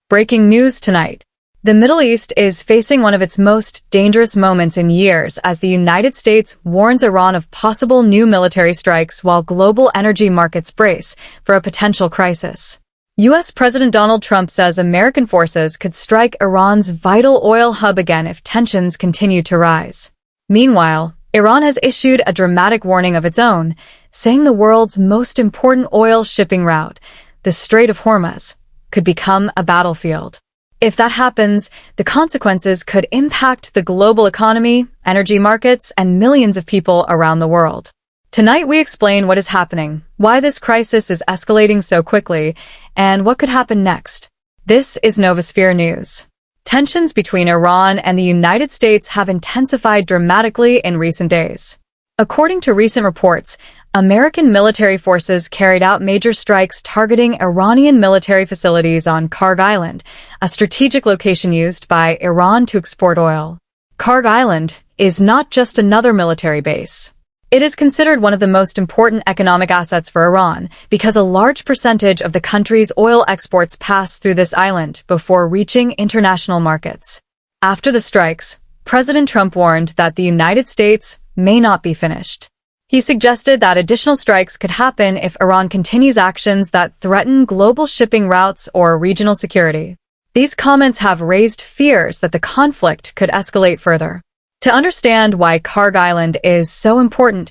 Breaking news tonight. The Middle East is facing one of its most dangerous moments in years as the United States warns Iran of possible new military strikes while global energy markets brace for a potential crisis. U.S. President Donald Trump says American forces could strike Iran's vital oil hub again if tensions continue to rise. Meanwhile, Iran has issued a dramatic warning of its own, saying the world's most important oil shipping route, the Strait of Hormuz, could become a battlefield. If that happens, the consequences could impact the global economy, energy markets, and millions of people around the world. Tonight we explain what is happening, why this crisis is escalating so quickly, and what could happen next. This is NovaSphere News. Tensions between Iran and the United States have intensified dramatically in recent days. According to recent reports, American military forces carried out major strikes targeting Iranian military facilities on Kharg Island, a strategic location used by Iran to export oil. Kharg Island is not just another military base. It is considered one of the most important economic assets for Iran because a large percentage of the country's oil exports pass through this island before reaching international markets. After the strikes, President Trump warned that the United States may not be finished. He suggested that additional strikes could happen if Iran continues actions that threaten global shipping routes or regional security. These comments have raised fears that the conflict could escalate further. To understand why Kharg Island is so important,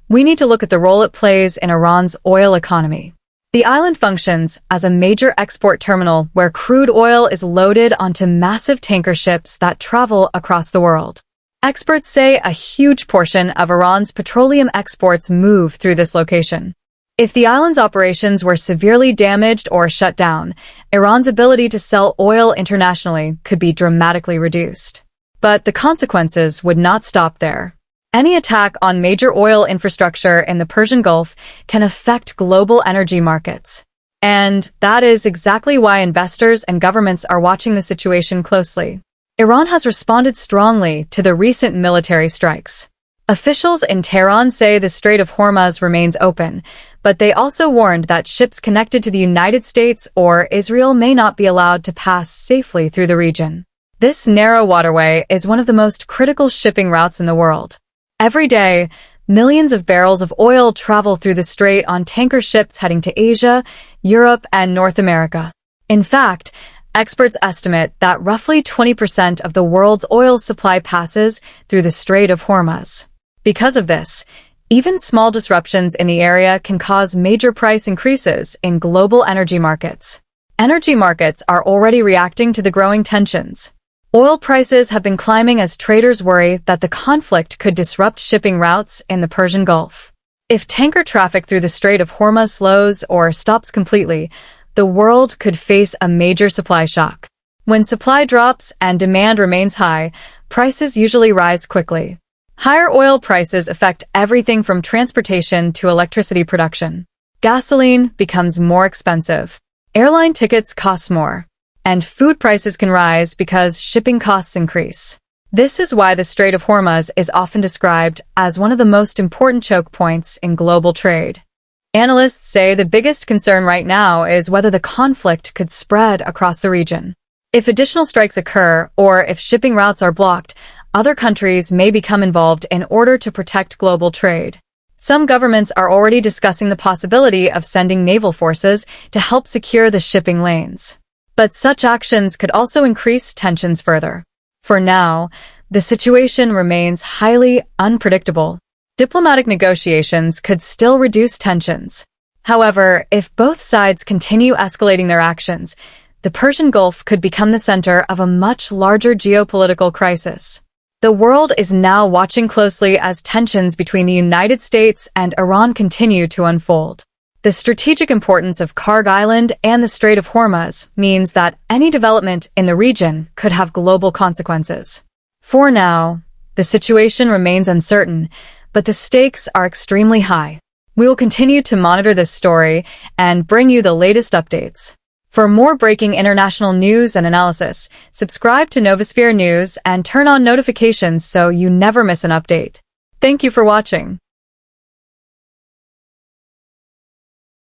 we need to look at the role it plays in Iran's oil economy. The island functions as a major export terminal where crude oil is loaded onto massive tanker ships that travel across the world. Experts say a huge portion of Iran's petroleum exports move through this location. If the island's operations were severely damaged or shut down, Iran's ability to sell oil internationally could be dramatically reduced. But the consequences would not stop there. Any attack on major oil infrastructure in the Persian Gulf can affect global energy markets. And that is exactly why investors and governments are watching the situation closely. Iran has responded strongly to the recent military strikes. Officials in Tehran say the Strait of Hormuz remains open, but they also warned that ships connected to the United States or Israel may not be allowed to pass safely through the region. This narrow waterway is one of the most critical shipping routes in the world. Every day, millions of barrels of oil travel through the strait on tanker ships heading to Asia, Europe, and North America. In fact, experts estimate that roughly 20% of the world's oil supply passes through the Strait of Hormuz. Because of this, even small disruptions in the area can cause major price increases in global energy markets. Energy markets are already reacting to the growing tensions. Oil prices have been climbing as traders worry that the conflict could disrupt shipping routes in the Persian Gulf. If tanker traffic through the Strait of Hormuz slows or stops completely, the world could face a major supply shock. When supply drops and demand remains high, prices usually rise quickly. Higher oil prices affect everything from transportation to electricity production. Gasoline becomes more expensive. Airline tickets cost more. And food prices can rise because shipping costs increase. This is why the Strait of Hormuz is often described as one of the most important choke points in global trade. Analysts say the biggest concern right now is whether the conflict could spread across the region. If additional strikes occur or if shipping routes are blocked, other countries may become involved in order to protect global trade. Some governments are already discussing the possibility of sending naval forces to help secure the shipping lanes. But such actions could also increase tensions further. For now, the situation remains highly unpredictable. Diplomatic negotiations could still reduce tensions. However, if both sides continue escalating their actions, the Persian Gulf could become the center of a much larger geopolitical crisis. The world is now watching closely as tensions between the United States and Iran continue to unfold. The strategic importance of Kharg Island and the Strait of Hormuz means that any development in the region could have global consequences. For now, the situation remains uncertain, but the stakes are extremely high. We will continue to monitor this story and bring you the latest updates. For more breaking international news and analysis, subscribe to NovaSphere News and turn on notifications so you never miss an update. Thank you for watching.